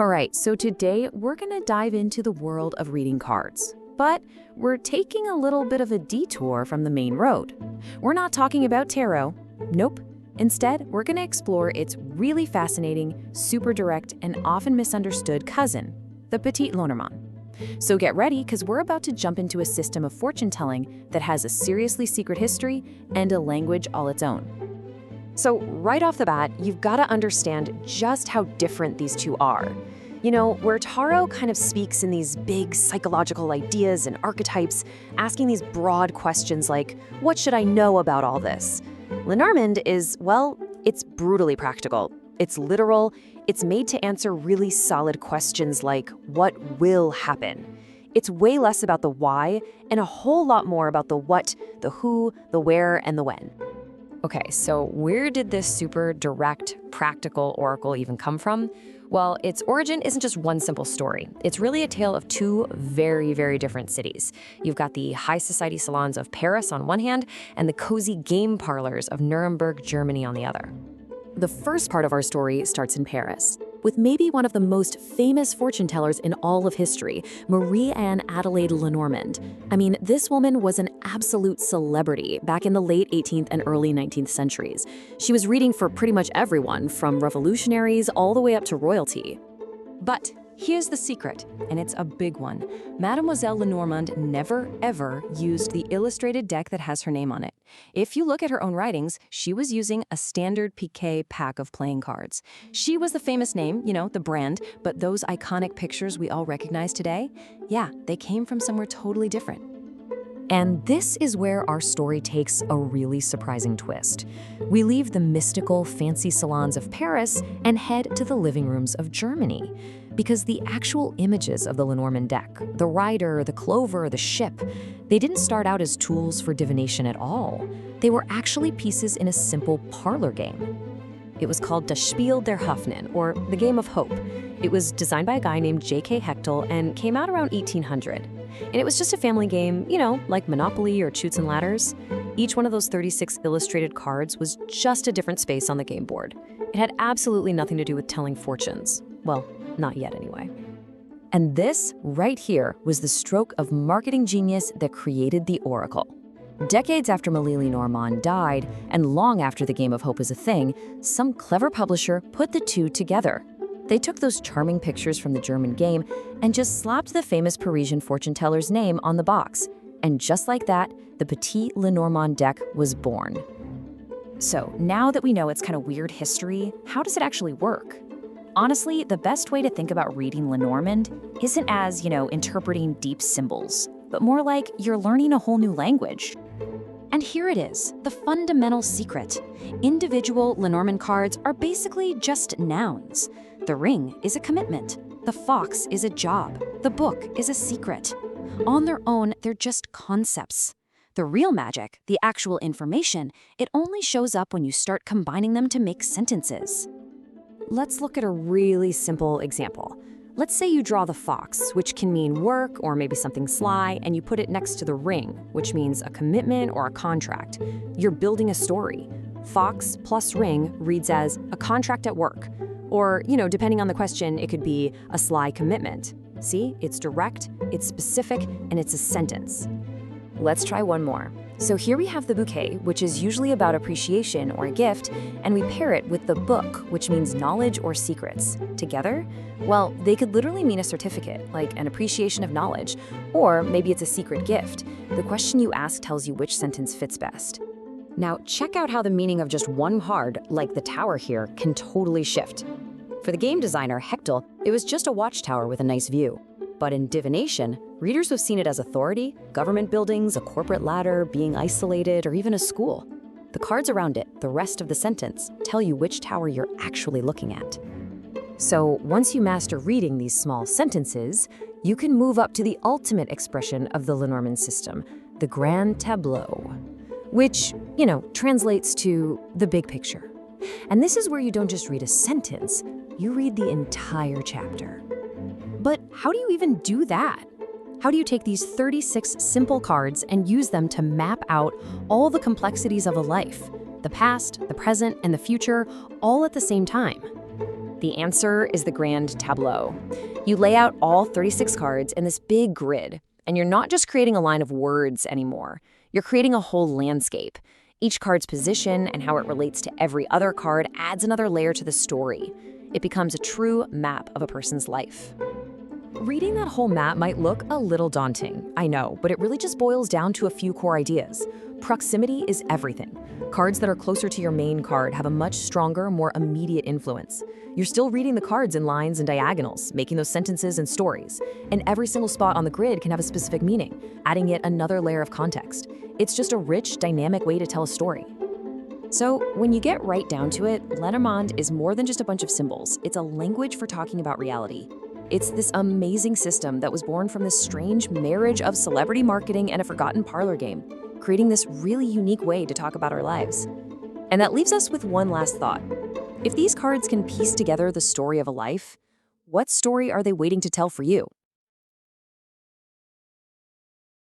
All right, so today we're going to dive into the world of reading cards. But we're taking a little bit of a detour from the main road. We're not talking about tarot. Nope. Instead, we're going to explore its really fascinating, super direct, and often misunderstood cousin, the Petit Lenormand. So get ready, because we're about to jump into a system of fortune-telling that has a seriously secret history and a language all its own. So right off the bat, you've got to understand just how different these two are. You know, where tarot kind of speaks in these big psychological ideas and archetypes, asking these broad questions like, what should I know about all this? Lenormand is, well, it's brutally practical. It's literal. It's made to answer really solid questions like, what will happen? It's way less about the why and a whole lot more about the what, the who, the where, and the when. Okay, so where did this super direct, practical oracle even come from? Well, its origin isn't just one simple story. It's really a tale of two very, very different cities. You've got the high society salons of Paris on one hand, and the cozy game parlors of Nuremberg, Germany on the other. The first part of our story starts in Paris, with maybe one of the most famous fortune tellers in all of history, Marie-Anne Adelaide Lenormand. I mean, this woman was an absolute celebrity back in the late 18th and early 19th centuries. She was reading for pretty much everyone, from revolutionaries all the way up to royalty. But here's the secret, and it's a big one. Mademoiselle Lenormand never, ever used the illustrated deck that has her name on it. If you look at her own writings, she was using a standard piquet pack of playing cards. She was the famous name, you know, the brand, but those iconic pictures we all recognize today, yeah, they came from somewhere totally different. And this is where our story takes a really surprising twist. We leave the mystical, fancy salons of Paris and head to the living rooms of Germany. Because the actual images of the Lenormand deck, the rider, the clover, the ship, they didn't start out as tools for divination at all. They were actually pieces in a simple parlor game. It was called Das Spiel der Hoffnung, or the Game of Hope. It was designed by a guy named J.K. Hechtel and came out around 1800. And it was just a family game, you know, like Monopoly or Chutes and Ladders. Each one of those 36 illustrated cards was just a different space on the game board. It had absolutely nothing to do with telling fortunes. Well, not yet anyway. And this, right here, was the stroke of marketing genius that created the Oracle. Decades after Marie Lenormand died, and long after the Game of Hope was a thing, some clever publisher put the two together. They took those charming pictures from the German game and just slapped the famous Parisian fortune teller's name on the box. And just like that, the Petit Lenormand deck was born. So now that we know its kind of weird history, how does it actually work? Honestly, the best way to think about reading Lenormand isn't as, interpreting deep symbols, but more like you're learning a whole new language. And here it is, the fundamental secret. Individual Lenormand cards are basically just nouns. The ring is a commitment. The fox is a job. The book is a secret. On their own, they're just concepts. The real magic, the actual information, it only shows up when you start combining them to make sentences. Let's look at a really simple example. Let's say you draw the fox, which can mean work or maybe something sly, and you put it next to the ring, which means a commitment or a contract. You're building a story. Fox plus ring reads as a contract at work. Or, depending on the question, it could be a sly commitment. See, it's direct, it's specific, and it's a sentence. Let's try one more. So here we have the bouquet, which is usually about appreciation or a gift, and we pair it with the book, which means knowledge or secrets. Together? Well, they could literally mean a certificate, like an appreciation of knowledge, or maybe it's a secret gift. The question you ask tells you which sentence fits best. Now, check out how the meaning of just one card, like the tower here, can totally shift. For the game designer, Hechtel, it was just a watchtower with a nice view. But in divination, readers have seen it as authority, government buildings, a corporate ladder, being isolated, or even a school. The cards around it, the rest of the sentence, tell you which tower you're actually looking at. So once you master reading these small sentences, you can move up to the ultimate expression of the Lenormand system, the grand tableau, which, translates to the big picture. And this is where you don't just read a sentence, you read the entire chapter. But how do you even do that? How do you take these 36 simple cards and use them to map out all the complexities of a life, the past, the present, and the future, all at the same time? The answer is the grand tableau. You lay out all 36 cards in this big grid, and you're not just creating a line of words anymore. You're creating a whole landscape. Each card's position and how it relates to every other card adds another layer to the story. It becomes a true map of a person's life. Reading that whole map might look a little daunting, I know, but it really just boils down to a few core ideas. Proximity is everything. Cards that are closer to your main card have a much stronger, more immediate influence. You're still reading the cards in lines and diagonals, making those sentences and stories. And every single spot on the grid can have a specific meaning, adding yet another layer of context. It's just a rich, dynamic way to tell a story. So, when you get right down to it, Lenormand is more than just a bunch of symbols. It's a language for talking about reality. It's this amazing system that was born from this strange marriage of celebrity marketing and a forgotten parlor game, creating this really unique way to talk about our lives. And that leaves us with one last thought. If these cards can piece together the story of a life, what story are they waiting to tell for you?